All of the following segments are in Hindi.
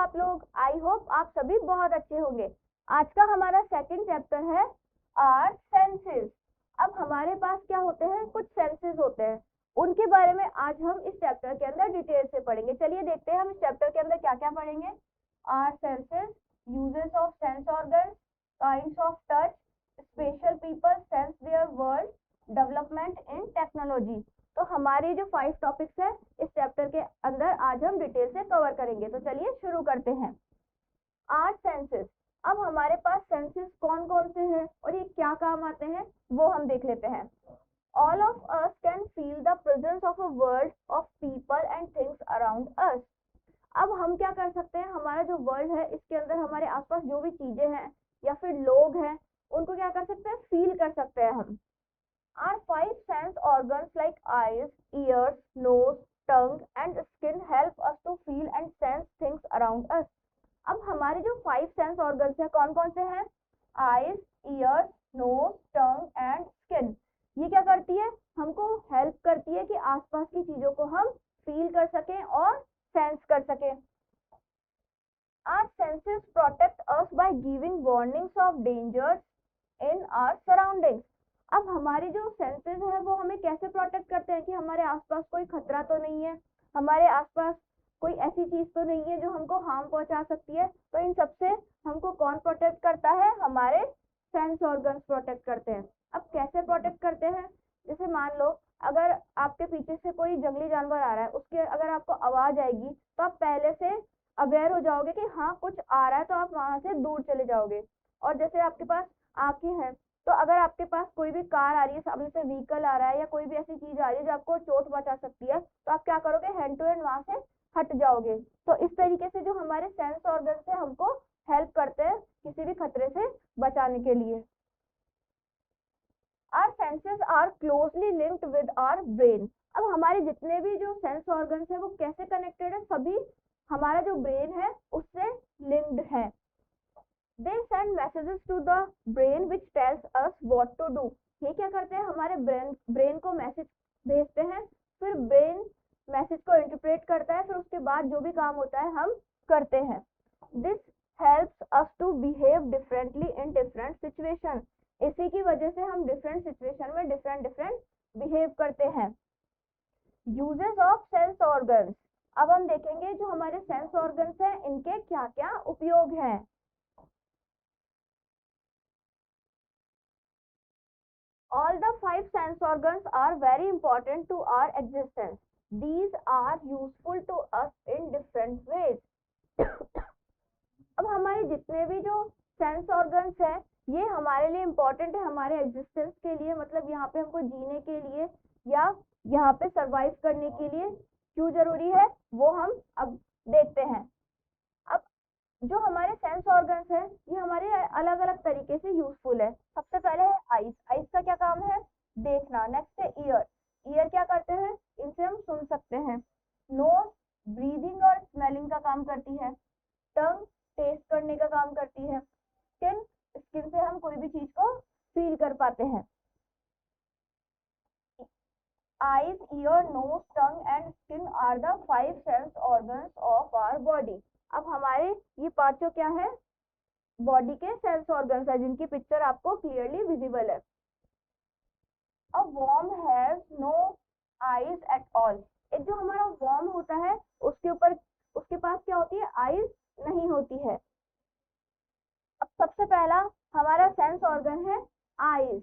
आप लोग? आई होप आप सभी बहुत अच्छे होंगे। आज का हमारा सेकंड चैप्टर है आर सेंसेस। अब हमारे पास क्या होते हैं, कुछ सेंसेस होते हैं, उनके बारे में आज हम इस चैप्टर के अंदर डिटेल से पढ़ेंगे। चलिए देखते हैं हम इस चैप्टर के अंदर क्या क्या पढ़ेंगे। Are senses, uses of sense organ, kinds of touch, special people sense there world, development in technology. तो हमारे जो 5 टॉपिक्स है इस चैप्टर के अंदर आज हम डिटेल से कवर करेंगे। तो चलिए शुरू करते हैं। Are senses. अब हमारे पास सेंसेस कौन कौन से हैं और ये क्या काम आते हैं वो हम देख लेते हैं। All of us can feel the presence of a world of people and things around us. अब हम क्या कर सकते हैं, हमारा जो वर्ल्ड है इसके अंदर हमारे आसपास जो भी चीजें हैं या फिर लोग हैं उनको क्या कर सकते हैं, फील कर सकते हैं हम। Our 5 sense organs like eyes, ears, nose, tongue and skin help us to feel and sense things around us. अब हमारे जो 5 सेंस ऑर्गन्स हैं कौन कौन से हैं? Eyes, ears, nose, tongue and skin. ये क्या करती है, हमको हेल्प करती है कि आसपास की चीजों को हम फील कर सकें और सेंस कर सकें। Our senses protect us by giving warnings of dangers in our surroundings. अब हमारे जो सेंसेस है वो हमें कैसे प्रोटेक्ट करते हैं कि हमारे आसपास कोई खतरा तो नहीं है, हमारे आसपास कोई ऐसी चीज तो नहीं है जो हमको हार्म पहुंचा सकती है। तो इन सबसे हमको कौन प्रोटेक्ट करता है? हमारे सेंस ऑर्गन्स प्रोटेक्ट करते हैं। अब कैसे प्रोटेक्ट करते हैं? जैसे मान लो अगर आपके पीछे से कोई जंगली जानवर आ रहा है, उसके अगर आपको आवाज आएगी तो आप पहले से अवेयर हो जाओगे कि हाँ कुछ आ रहा है, तो आप वहां से दूर चले जाओगे। और जैसे आपके पास आंखें हैं तो अगर आपके पास कोई भी कार आ रही है, सामने से व्हीकल आ रहा है या कोई भी ऐसी चीज आ रही है जो आपको चोट पहुंचा सकती है, तो आप क्या करोगे, हैंड टू हैंड वहां से हट जाओगे। तो इस तरीके से जो हमारे सेंस ऑर्गन से हमको हेल्प करते हैं किसी भी खतरे से बचाने के लिए। Our senses are closely linked with our brain. अब हमारे जितने भी जो सेंस ऑर्गन्स है वो कैसे कनेक्टेड है? सभी हमारा जो ब्रेन है उससे लिंक्ड है। They send messages to the brain which tells us what to do. ये क्या करते हैं, हमारे ब्रेन को मैसेज भेजते हैं, फिर ब्रेन मैसेज को इंटरप्रेट करता है, फिर उसके बाद जो भी काम होता है हम करते हैं। This helps us to behave differently in different situation. इसी की वजह से हम डिफरेंट सिचुएशन में डिफरेंट बिहेव करते हैं। Uses of sense organs. अब हम देखेंगे जो हमारे सेंस ऑर्गन्स हैं इनके क्या क्या उपयोग हैं। All the 5 sense organs are very important to our existence. These are useful to us in different ways. अब हमारे जितने भी जो सेंस ऑर्गन्स हैं ये हमारे लिए इम्पोर्टेंट है, हमारे एग्जिस्टेंस के लिए, मतलब यहाँ पे हमको जीने के लिए या यहाँ पे सरवाइव करने के लिए क्यों जरूरी है वो हम अब देखते हैं। अब जो हमारे सेंस ऑर्गन्स हैं ये हमारे अलग अलग तरीके से यूजफुल है। सबसे पहले है आईज। आईज का क्या काम है? देखना। नेक्स्ट है ईयर। ईयर क्या करते हैं? इनसे हम सुन सकते हैं। नोज ब्रीदिंग और स्मेलिंग का काम करती है। टंग टेस्ट करने का काम करती है। स्किन, स्किन से हम कोई भी चीज को फील कर पाते हैं। Eyes, ear, nose, tongue and skin are the 5 sense organs of our body. अब हमारे ये पांचों क्या है? बॉडी के सेंस ऑर्गन्स है जिनकी पिक्चर आपको क्लियरली विजिबल है। A worm has no eyes at all. एक जो हमारा वर्म होता है उसके ऊपर उसके पास क्या होती है? आईज नहीं होती है। अब सबसे पहला हमारा सेंस ऑर्गन है eyes.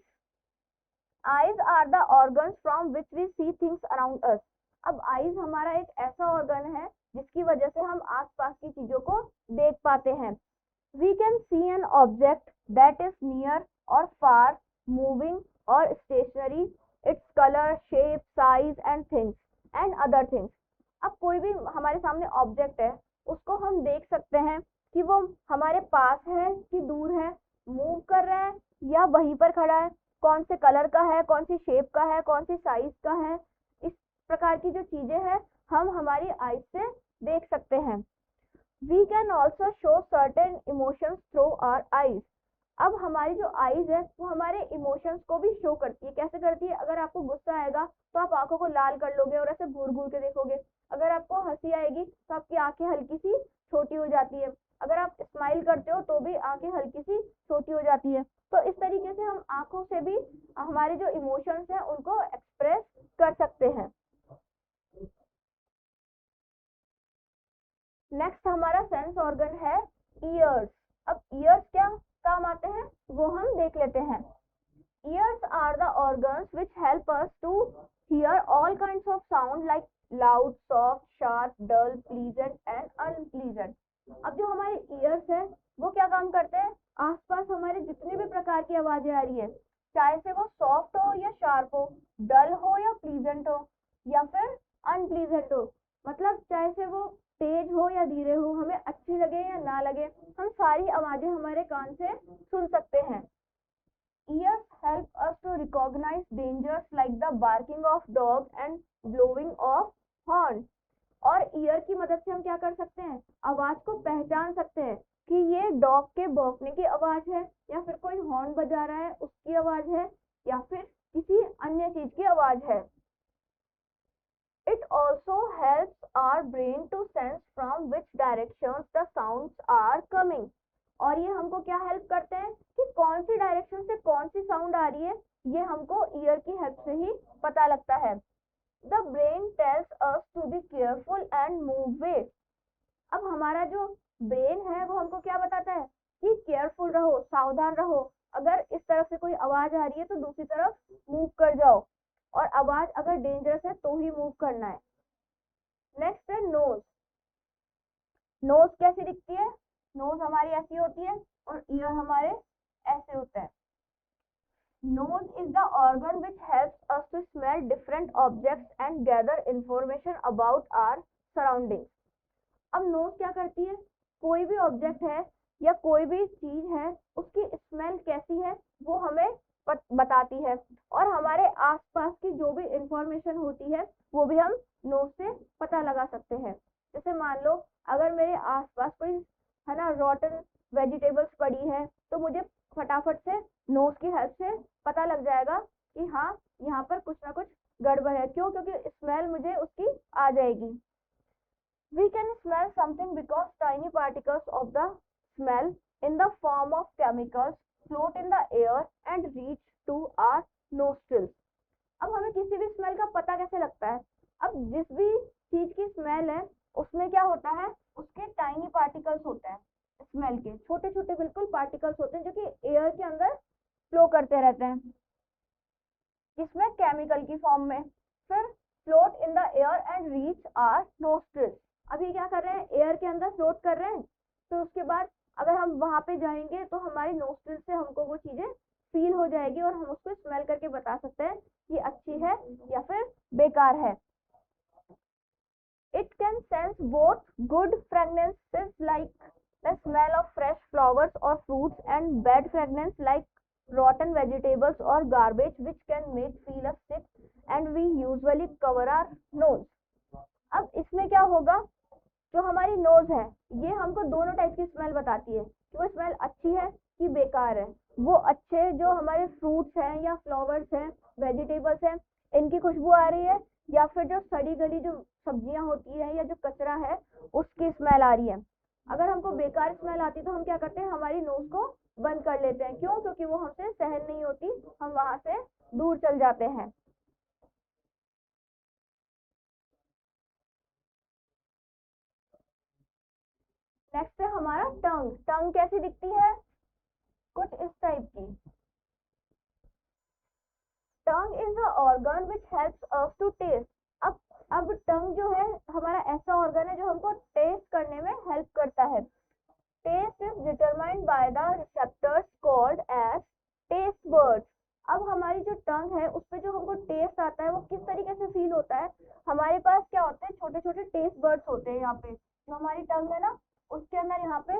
Eyes are the organs from which we see things around us. अब आईज हमारा एक ऐसा ऑर्गन है जिसकी वजह से हम आसपास की चीजों को देख पाते हैं। We can see an object that is near और फार, मूविंग और stationary, its colour, shape, size and things and other things. अब कोई भी हमारे सामने ऑब्जेक्ट है उसको हम देख सकते हैं कि वो हमारे पास है कि दूर है, मूव कर रहा है या वहीं पर खड़ा है, कौन से कलर का है, कौन सी शेप का है, कौन सी साइज का है। इस प्रकार की जो चीजें हैं हम हमारी आईज से देख सकते हैं। We can also show certain emotions through our eyes. अब हमारी जो आईज है वो हमारे इमोशंस को भी शो करती है। कैसे करती है? अगर आपको गुस्सा आएगा तो आप आंखों को लाल कर लोगे और ऐसे घूर घूर के देखोगे। अगर आपको हंसी आएगी तो आपकी आंखें हल्की सी छोटी हो जाती है, अगर आप स्माइल करते हो तो भी आंखें हल्की सी छोटी हो जाती है। तो इस तरीके से हम आंखों से भी हमारे जो इमोशंस हैं उनको एक्सप्रेस कर सकते हैं। नेक्स्ट हमारा सेंस ऑर्गन है ईयर्स। अब ईयर्स क्या काम आते हैं वो हम देख लेते हैं। Ears are the organs which help us to hear all kinds of sound like loud, soft, sharp, dull, pleasant and unpleasant. अब जो हमारे ears है वो क्या काम करते हैं, आसपास हमारे जितने भी प्रकार की आवाजें आ रही है, चाहे से वो सॉफ्ट हो या शार्प हो, डल हो या प्लीजेंट हो या फिर अनप्लीजेंट हो, मतलब चाहे से वो तेज हो या धीरे हो, हमें अच्छी लगे या ना लगे, हम सारी आवाजें हमारे कान से सुन सकते हैं। Ears help us to recognize dangers like the barking of dog and blowing of horn. और ईयर की मदद से हम क्या कर सकते हैं, आवाज को पहचान सकते हैं कि ये डॉग के भौंकने की आवाज है या फिर कोई हॉर्न बजा रहा है उसकी आवाज है या फिर किसी अन्य चीज की आवाज है। It also helps our brain to sense from which directions the sounds are coming. और ये हमको क्या हेल्प करते हैं कि कौन सी डायरेक्शन से कौन सी साउंड आ रही है, ये हमको ईयर की हेल्प से ही पता लगता है। The brain tells us to be careful and move wet. अब हमारा जो ब्रेन है वो हमको क्या बताता है कि केयरफुल रहो, सावधान रहो, अगर इस तरफ से कोई आवाज आ रही है तो दूसरी तरफ मूव कर जाओ, और आवाज अगर डेंजरस है तो ही मूव करना है। नेक्स्ट है नोज। नोज कैसी दिखती है, नोज हमारी ऐसी होती है और ईयर हमारे ऐसे होते हैं। Nose is the organ which helps us to smell different objects and gather information about our surroundings. अब नोज क्या करती है, कोई भी ऑब्जेक्ट है या कोई भी चीज है उसकी स्मेल कैसी है वो हमें बताती है, और हमारे आसपास की जो भी इंफॉर्मेशन होती है वो भी हम नोज से पता लगा सकते हैं। जैसे मान लो अगर मेरे आसपास कोई है ना रॉटन वेजिटेबल्स पड़ी है तो मुझे फटाफट से नोज की हेल्प से पता लग जाएगा कि हाँ यहाँ पर कुछ ना कुछ गड़बड़ है। क्यों, क्योंकि स्मेल मुझे उसकी आ जाएगी। We can smell something because tiny particles of the smell in the form of chemicals float in the air and reach to our nostrils. अब हमें किसी भी स्मेल का पता कैसे लगता है, अब जिस भी चीज की स्मेल है उसमें क्या होता है, उसके टाइनी पार्टिकल्स होते हैं, स्मेल के छोटे छोटे बिल्कुल पार्टिकल्स होते हैं जो कि एयर के अंदर फ्लो करते रहते हैं, जिसमें केमिकल की फॉर्म में, फिर float in the air and reach our nostrils. अभी क्या कर रहे हैं, एयर के अंदर फ्लोट कर रहे हैं, तो उसके बाद अगर हम वहां पे जाएंगे तो हमारी नोस्ट्रिल से हमको वो चीजें फील हो जाएगी और हम उसको स्मेल करके बता सकते हैं कि अच्छी है या फिर बेकार है। It can sense both good fragrances like the smell of fresh flowers or fruits and bad fragrance like rotten vegetables or garbage which can make feel us sick and we usually cover our nose. अब इसमें क्या होगा, जो हमारी नोज है ये हमको दोनों टाइप की स्मेल बताती है कि वो स्मेल अच्छी है कि बेकार है। वो अच्छे जो हमारे फ्रूट्स हैं या फ्लावर्स हैं, वेजिटेबल्स हैं, इनकी खुशबू आ रही है, या फिर जो सड़ी गली जो सब्जियां होती है या जो कचरा है उसकी स्मेल आ रही है। अगर हमको बेकार स्मेल आती तो हम क्या करते हैं, हमारी नोज को बंद कर लेते हैं। क्यों, क्योंकि वो हमसे सहन नहीं होती, हम वहां से दूर चल जाते हैं। नेक्स्ट है हमारा टंग। टंग कैसी दिखती है, कुछ इस टाइप की। Tongue is the organ which helps us to taste. अब टंग जो है हमारा ऐसा ऑर्गन है जो हमको टेस्ट करने में हेल्प करता है। Taste is determined by the receptors called as taste birds. अब हमारी जो टंग है उस पे जो हमको टेस्ट आता है वो किस तरीके से फील होता है, हमारे पास क्या होते हैं, छोटे छोटे टेस्ट बर्ड्स होते हैं यहाँ पे, जो हमारी टंग है ना उसके अंदर यहाँ पे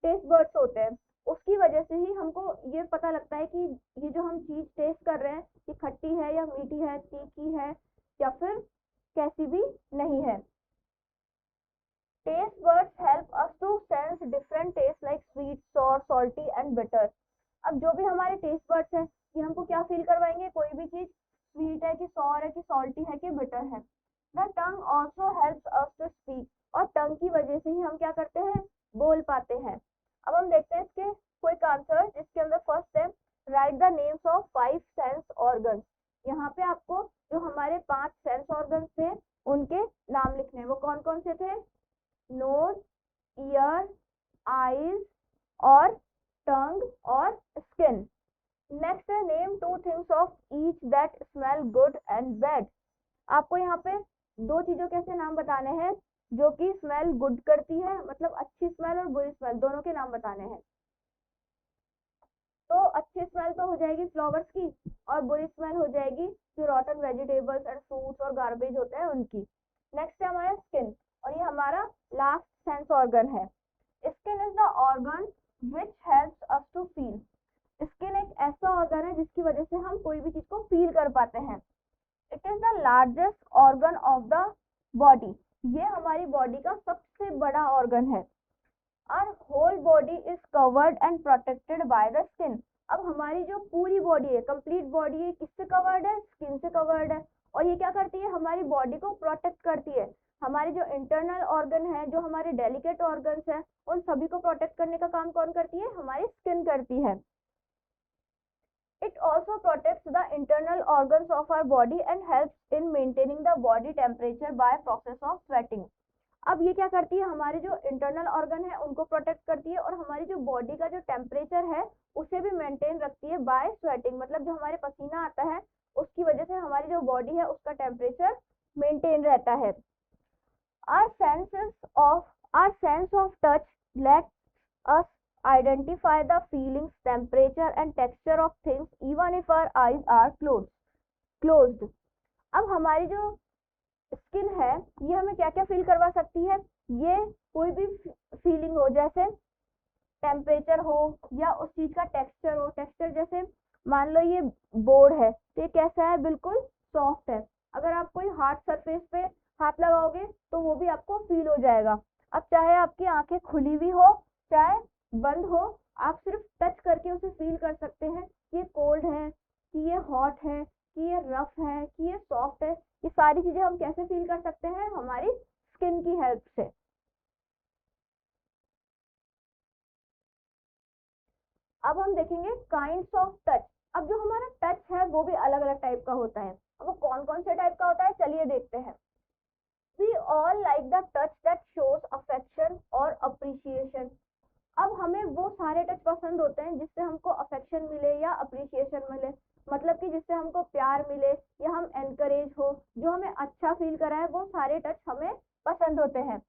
टेस्ट बर्ड्स होते हैं। उसकी वजह से ही हमको ये पता लगता है कि ये जो हम चीज टेस्ट कर रहे हैं ये खट्टी है या मीठी है, तीखी है या फिर कैसी भी नहीं है। Taste birds help us to sense different taste like sweet, sour, salty and bitter. अब जो भी हमारे टेस्ट बर्ड्स हैं ये हमको क्या फील करवाएंगे, कोई भी चीज स्वीट है कि सॉर है कि सॉल्टी है कि बिटर है। The tongue also helps us to speak. और टंग की वजह से ही हम क्या करते हैं, बोल पाते हैं। अब हम देखते हैं इसके क्विक आंसर, जिसके अंदर फर्स्ट है right the names of 5 sense organs. यहाँ पे आपको जो हमारे 5 सेंस ऑर्गन्स थे उनके नाम लिखने हैं। वो कौन कौन से थे? नोज, ईयर, आईज और टंग और स्किन। नेक्स्ट है name 2 things of each that smell good and bad. आपको यहाँ पे 2 चीजों के ऐसे नाम बताने हैं जो कि स्मेल गुड करती है, मतलब अच्छी स्मेल और बुरी स्मेल दोनों के नाम बताने हैं। तो अच्छी स्मेल तो हो जाएगी फ्लावर्स की, और बुरी स्मेल हो जाएगी जो रॉटन वेजिटेबल्स एंड फ्रूट्स और गार्बेज होते हैं उनकी। नेक्स्ट है हमारा स्किन, और ये हमारा लास्ट सेंस ऑर्गन है। Skin is the organ which helps us to feel. Skin एक ऐसा ऑर्गन है जिसकी वजह से हम कोई भी चीज को फील कर पाते हैं। It is the largest organ of the body. ये हमारी बॉडी का सबसे बड़ा ऑर्गन है। Our whole body is covered and protected by the skin. अब हमारी जो पूरी बॉडी है, कंप्लीट बॉडी है, किससे कवर्ड है? स्किन से कवर्ड है। और ये क्या करती है? हमारी बॉडी को प्रोटेक्ट करती है। हमारे जो इंटरनल ऑर्गन है, जो हमारे डेलिकेट ऑर्गन्स हैं, उन सभी को प्रोटेक्ट करने का काम कौन करती है? हमारी स्किन करती है। It also protects the internal organs of our body and helps in maintaining the body temperature by process of sweating. अब ये क्या करती है? हमारे जो इंटरनल ऑर्गन है उनको प्रोटेक्ट करती है, और हमारी जो बॉडी का जो टेम्परेचर है उसे भी मेंटेन रखती है बाय स्वेटिंग। मतलब जो हमारे पसीना आता है उसकी वजह से हमारी जो बॉडी है उसका टेम्परेचर मेंटेन रहता है। Our sense of touch lets us identify the feelings, temperature and texture of things even if our eyes are closed. अब हमारी जो स्किन है ये हमें क्या क्या फील करवा सकती है? ये कोई भी फीलिंग हो, जैसे टेम्परेचर हो या उस चीज का टेक्सचर हो। टेक्सचर जैसे मान लो ये बोर्ड है तो ये कैसा है? बिल्कुल सॉफ्ट है। अगर आप कोई हार्ड सरफेस पे हाथ लगाओगे तो वो भी आपको फील हो जाएगा। अब चाहे आपकी आंखें खुली हुई हो चाहे बंद हो, आप सिर्फ टच करके उसे फील कर सकते हैं कि ये कोल्ड है, कि ये हॉट है, कि ये रफ है, कि ये सॉफ्ट है। ये सारी चीजें हम कैसे फील कर सकते हैं? हमारी स्किन की हेल्प से। अब हम देखेंगे काइंड्स ऑफ टच। अब जो हमारा टच है वो भी अलग अलग टाइप का होता है। अब वो कौन कौन से टाइप का होता है चलिए देखते हैं। We all like the touch that shows affection और अप्रिसिएशन। अब हमें वो सारे टच पसंद होते हैं जिससे हमको अफेक्शन मिले या अप्रिसिएशन मिले, मतलब कि जिससे हमको प्यार मिले या हम एनकरेज हो, जो हमें अच्छा फील कराए, वो सारे टच हमें पसंद होते हैं।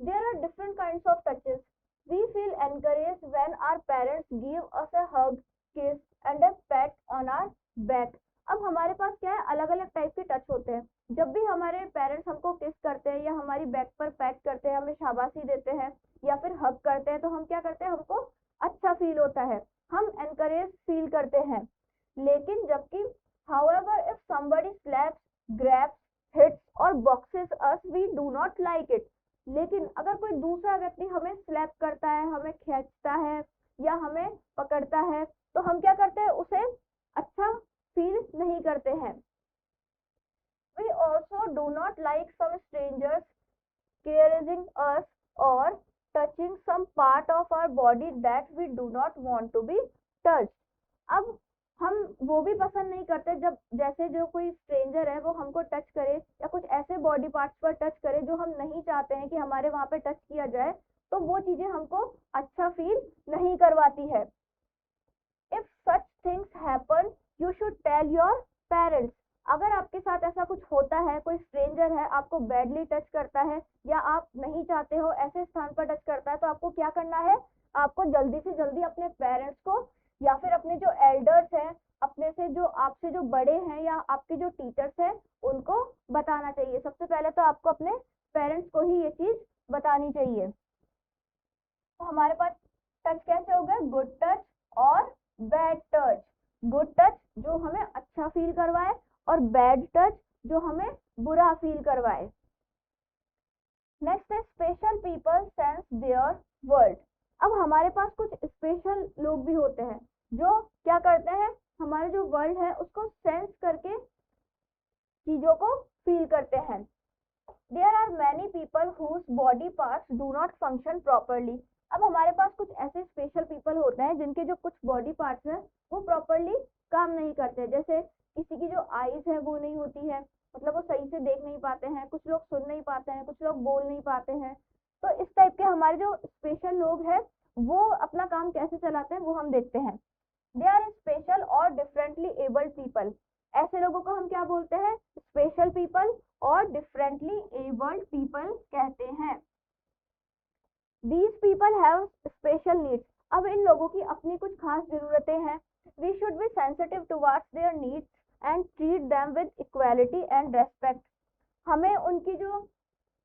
There are different kinds of touches. We feel encouraged when our parents give us a hug, kiss and a pat on our back. अब हमारे पास क्या है? अलग अलग टाइप के टच होते हैं। जब भी हमारे पेरेंट्स हमको किस करते हैं या हमारी बैक पर पैट करते हैं, हमें शाबाशी देते हैं या फिर हग करते हैं, तो हम क्या करते हैं? हमको अच्छा फील होता है, हम एनकरेज फील करते हैं। लेकिन जबकि however if somebody slaps, grabs, hits or boxes us, we do not like it. लेकिन अगर कोई दूसरा व्यक्ति हमें स्लैप करता है, हमें खींचता है या हमें पकड़ता है, तो हम क्या करते हैं? उसे अच्छा फील नहीं करते हैं। We also do not like some strangers caressing us or touching some part of our body that we do not want to be touched. अब हम वो भी पसंद नहीं करते जब जैसे जो कोई स्ट्रेंजर है वो हमको टच करे या कुछ ऐसे बॉडी पार्ट्स पर टच करे जो हम नहीं चाहते हैं कि हमारे वहां पे टच किया जाए, तो वो चीजें हमको अच्छा फील नहीं करवाती है। If such things happen you should tell your parents. अगर आपके साथ ऐसा कुछ होता है, कोई स्ट्रेंजर है आपको बैडली टच करता है या आप नहीं चाहते हो ऐसे स्थान पर टच करता है, तो आपको क्या करना है? आपको जल्दी से जल्दी अपने पेरेंट्स को या फिर अपने जो एल्डर्स हैं, अपने से जो आपसे जो बड़े हैं या आपके जो टीचर्स हैं उनको बताना चाहिए। सबसे पहले तो आपको अपने पेरेंट्स को ही ये चीज बतानी चाहिए। तो हमारे पास टच कैसे हो गए? गुड टच और बैड टच। गुड टच जो हमें अच्छा फील करवाए और बैड टच जो हमें बुरा फील करवाए। नेक्स्ट है special people sense there world. अब हमारे पास कुछ स्पेशल लोग भी होते हैं जो क्या करते हैं? हमारे जो वर्ल्ड है उसको सेंस करके चीजों को फील करते हैं। There are many people whose body parts do not function properly. अब हमारे पास कुछ ऐसे स्पेशल पीपल होते हैं जिनके जो कुछ बॉडी पार्ट्स हैं वो प्रॉपरली काम नहीं करते, जैसे किसी की जो आईज है वो नहीं होती है, मतलब वो सही से देख नहीं पाते हैं, कुछ लोग सुन नहीं पाते हैं, कुछ लोग बोल नहीं पाते हैं। तो इस टाइप के हमारे जो स्पेशल लोग हैं वो अपना काम कैसे चलाते हैं वो हम देखते हैं। दे आर स्पेशल और डिफरेंटली एबल्ड पीपल। ऐसे लोगों को हम क्या बोलते हैं? स्पेशल पीपल और डिफरेंटली एबल्ड पीपल कहते हैं। These people have special needs. अब इन लोगों की अपनी कुछ खास जरूरतें हैं। We should be sensitive towards their needs and treat them with equality and respect. हमें उनकी जो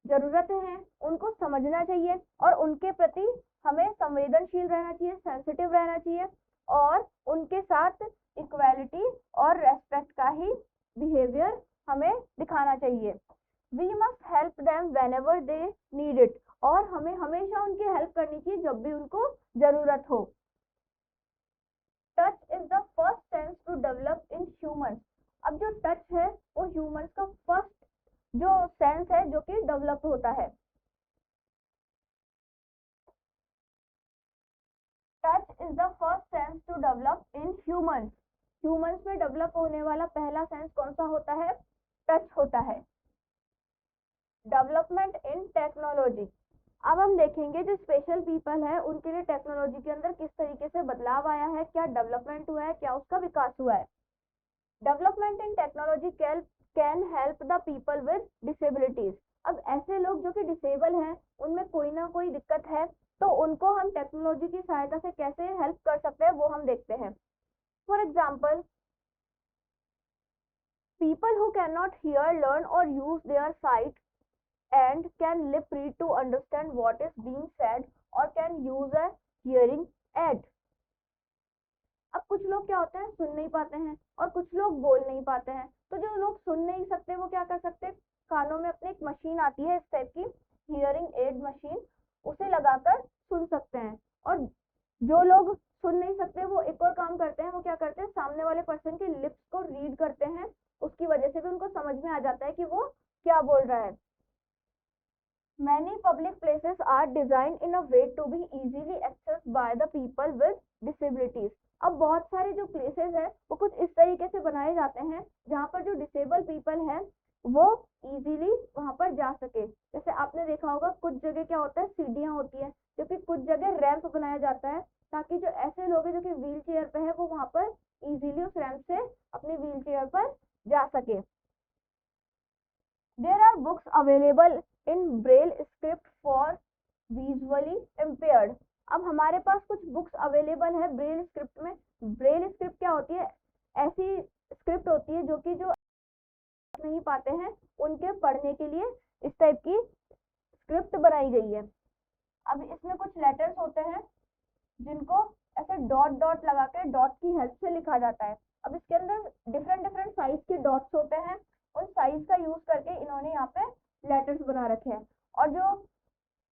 जरूरतें हैं उनको समझना चाहिए और उनके प्रति हमें संवेदनशील रहना चाहिए, सेंसिटिव रहना चाहिए और उनके साथ इक्वालिटी और रेस्पेक्ट का ही बिहेवियर हमें दिखाना चाहिए। We must help them whenever they need it. और हमें हमेशा उनकी हेल्प करनी चाहिए जब भी उनको जरूरत हो। Touch is the first sense to develop in humans. अब जो टच है वो ह्यूमंस का फर्स्ट जो सेंस है जो कि डेवलप होता है। Touch is the first sense to develop in humans. Humans में डेवलप होने वाला पहला सेंस कौन सा होता है? टच होता है। Development in technology. अब हम देखेंगे जो स्पेशल पीपल है उनके लिए टेक्नोलॉजी के अंदर किस तरीके से बदलाव आया है, क्या डेवलपमेंट हुआ है, क्या उसका विकास हुआ है। Development in technology can help the people with disabilities. अब ऐसे लोग जो कि डिसेबल हैं, उनमें कोई ना कोई दिक्कत है, तो उनको हम टेक्नोलॉजी की सहायता से कैसे हेल्प कर सकते हैं वो हम देखते हैं। For example, people who cannot hear, learn or use their sight and can lip read to understand what is being said or can use a hearing aid. अब कुछ लोग क्या होते हैं, सुन नहीं पाते हैं और कुछ लोग बोल नहीं पाते हैं। तो जो लोग सुन नहीं सकते वो क्या कर सकते हैं? कानों में अपनी एक मशीन आती है इस टाइप की, हियरिंग एड मशीन, उसे लगाकर सुन सकते हैं। और जो लोग सुन नहीं सकते वो एक और काम करते हैं, वो क्या करते हैं? सामने वाले पर्सन के लिप्स को रीड करते हैं, उसकी वजह से भी उनको समझ में आ जाता है कि वो क्या बोल रहा है। Many public places are designed in a way to be easily accessed by the people with disabilities. अब बहुत सारे जो प्लेसेस हैं वो कुछ इस तरीके से बनाए जाते हैं जहाँ पर जो डिसेबल पीपल हैं वो इजीली वहाँ पर जा सके। जैसे आपने देखा होगा कुछ जगह क्या होता है, सीढ़ियाँ होती है, क्योंकि कुछ जगह रैंप बनाया जाता है ताकि जो ऐसे लोग हैं जो कि व्हील चेयर पे है वो वहाँ पर इजीली उस रैंप से अपनी व्हील चेयर पर जा सके। There are books available in braille script for visually impaired. अब हमारे पास कुछ बुक्स अवेलेबल है ब्रेल स्क्रिप्ट में। ब्रेल स्क्रिप्ट क्या होती है? ऐसी स्क्रिप्ट होती है जो कि जो नहीं पाते हैं उनके पढ़ने के लिए इस टाइप की स्क्रिप्ट बनाई गई है। अब इसमें कुछ लेटर्स होते हैं जिनको ऐसे डॉट डॉट लगा के डॉट की हेल्प से लिखा जाता है। अब इसके अंदर डिफरेंट डिफरेंट साइज के डॉट्स होते हैं, उन साइज का यूज करके इन्होंने यहाँ पे लेटर्स बना रखे हैं। और जो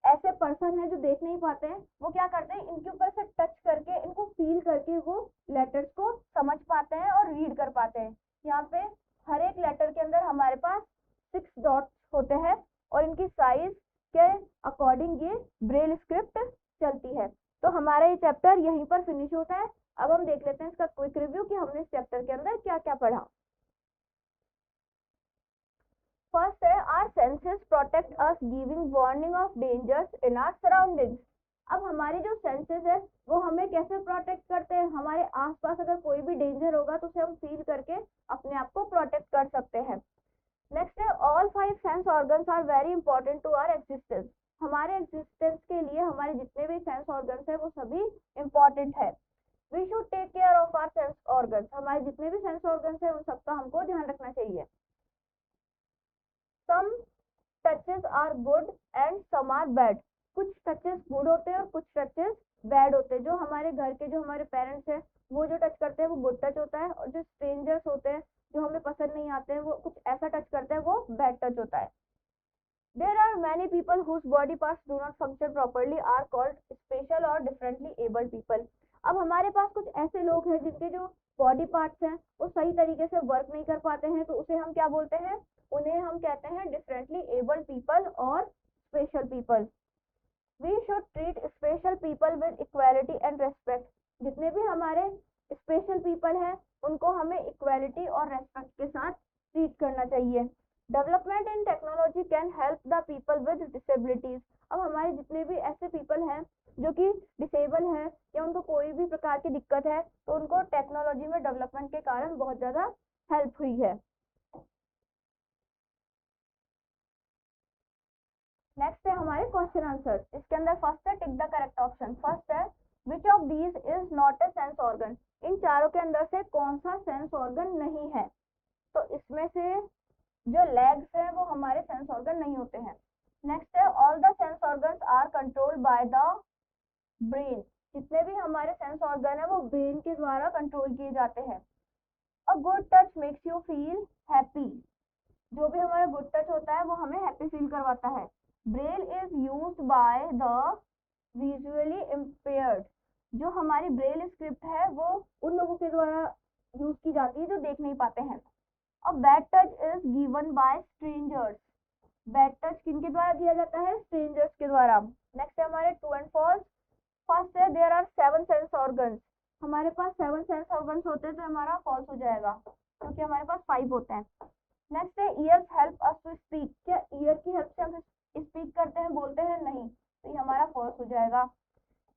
ऐसे पर्सन है जो देख नहीं पाते हैं वो क्या करते हैं, इनके ऊपर से टच करके इनको फील करके वो लेटर्स को समझ पाते हैं और रीड कर पाते हैं। यहाँ पे हर एक लेटर के अंदर हमारे पास 6 डॉट्स होते हैं और इनकी साइज के अकॉर्डिंग ये ब्रेल स्क्रिप्ट चलती है। तो हमारा ये चैप्टर यहीं पर फिनिश होता है। अब हम देख लेते हैं इसका क्विक रिव्यू कि हमने इस चैप्टर के अंदर क्या क्या पढ़ा। फर्स्ट है, our senses protect us giving warning of dangers in our surroundings. अब हमारे जो सेंसेस है वो हमें कैसे प्रोटेक्ट करते हैं? हमारे आसपास अगर कोई भी डेंजर होगा तो उसे हम फील करके अपने आप को प्रोटेक्ट कर सकते हैं। नेक्स्ट है, all 5 sense organs are very important to our existence. हमारे एग्जिस्टेंस के लिए हमारे जितने भी सेंस ऑर्गन्स है वो सभी इंपॉर्टेंट है। We should take care of our sense organs. हमारे जितने भी सेंस ऑर्गन्स है उन सबका हमको ध्यान रखना चाहिए। Some touches are good and some are bad. कुछ टचेस गुड होते हैं और कुछ टचेस बैड होते हैं। जो हमारे घर के जो हमारे पेरेंट्स हैं वो जो टच करते हैं वो गुड टच होता है, और जो स्ट्रेंजर्स होते हैं जो हमें पसंद नहीं आते हैं वो कुछ ऐसा टच करते हैं वो बैड टच होता है। There are many people whose body parts do not function properly are called special or differently abled people. अब हमारे पास कुछ ऐसे लोग हैं जिनके जो बॉडी पार्ट्स हैं वो सही तरीके से वर्क नहीं कर पाते हैं, तो उसे हम क्या बोलते हैं? उन्हें हम कहते हैं डिफरेंटली एबल्ड पीपल और special people. We should treat special people कि डिसेबल है या उनको कोई भी प्रकार की दिक्कत है, तो उनको टेक्नोलॉजी में डेवलपमेंट के कारण बहुत ज़्यादा हेल्प हुई है। नेक्स्ट है हमारे क्वेश्चन आंसर। इसके अंदर फर्स्ट है tick the correct option. First है which of these is not a sense organ. इन चारों के अंदर से कौन सा सेंस ऑर्गन नहीं है? तो इसमें से जो लेग्स है वो हमारे सेंस ऑर्गन नहीं होते हैं। नेक्स्ट है all the sense organs are controlled by the brain. जितने भी हमारे सेंस ऑर्गन है वो ब्रेन के द्वारा कंट्रोल किए जाते हैं। A good touch makes you feel happy. जो भी हमारा गुड टच होता है वो हमें हैप्पी फील करवाता है। Braille is used by the visually impaired. जो हमारी ब्रेल स्क्रिप्ट है वो उन लोगों के द्वारा यूज की जाती है जो देख नहीं पाते हैं। अब bad touch is given by strangers. Bad touch किनके द्वारा दिया जाता है? स्ट्रेंजर्स के द्वारा। नेक्स्ट है हमारे ट्रू एंड फॉल्स। फर्स्ट है देयर आर 7 सेंस ऑर्गन्स। हमारे पास 7 सेंस ऑर्गन्स होते हैं तो हमारा फॉल्स हो जाएगा क्योंकि हमारे पास 5 होते हैं। नेक्स्ट है ears help us to speak. क्या ईयर की हेल्प से हम स्पीक करते हैं, बोलते हैं? नहीं, तो ये हमारा फॉल्स हो जाएगा।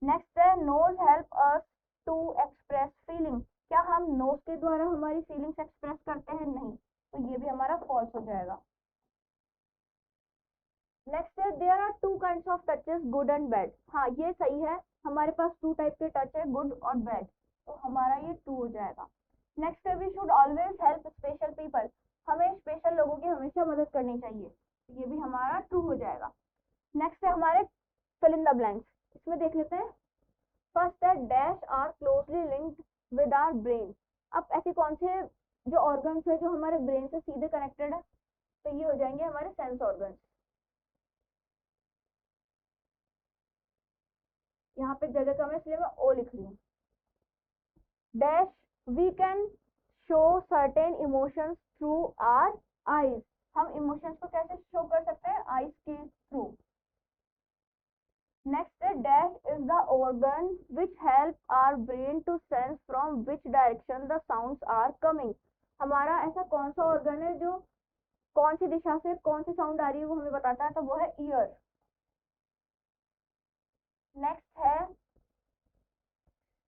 नेक्स्ट है nose help us to express feeling. क्या हम नोज के द्वारा हमारी फीलिंग्स एक्सप्रेस करते हैं? नहीं, तो ये भी हमारा फॉल्स हो जाएगा। नेक्स्ट है there are 2 kinds of touches, good and bad. हाँ, ये सही है, हमारे पास 2 टाइप के टच है, गुड और बैड, तो हमारा ये 2 हो जाएगा। नेक्स्ट है we should always help special people. हमें स्पेशल लोगों की हमेशा मदद करनी चाहिए, ये भी हमारा ट्रू हो जाएगा। नेक्स्ट है हमारे फिल इन द ब्लैंक्स। इसमें देख लेते हैं। फर्स्ट है dash are closely linked with our brain. अब ऐसे कौन से जो ऑर्गन्स है जो हमारे ब्रेन से सीधे कनेक्टेड है? तो ये हो जाएंगे हमारे सेंस ऑर्गन्स। यहाँ पे जगह कम है इसलिए मैं ओ लिख रही हूँ। Dash we can show certain emotions through our eyes. हम इमोशंस को कैसे शो कर सकते हैं? आईज के थ्रू। नेक्स्ट है dash is the organ which help our brain to sense from which direction the sounds are coming. हमारा ऐसा कौन सा ऑर्गन है जो कौन सी दिशा से कौन सी साउंड आ रही है वो हमें बताता है? तो वो है ईयर। नेक्स्ट है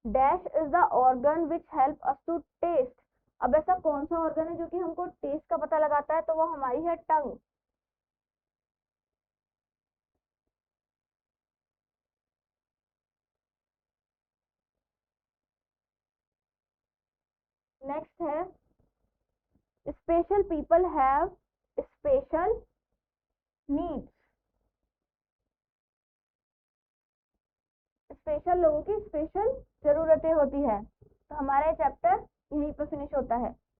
dash is the organ which help us to taste. अब ऐसा कौन सा ऑर्गन है जो कि हमको टेस्ट का पता लगाता है? तो वो हमारी है टंग। नेक्स्ट है special people have special needs. Special लोगों की स्पेशल जरूरतें होती है। तो हमारा चैप्टर यहीं पर फिनिश होता है।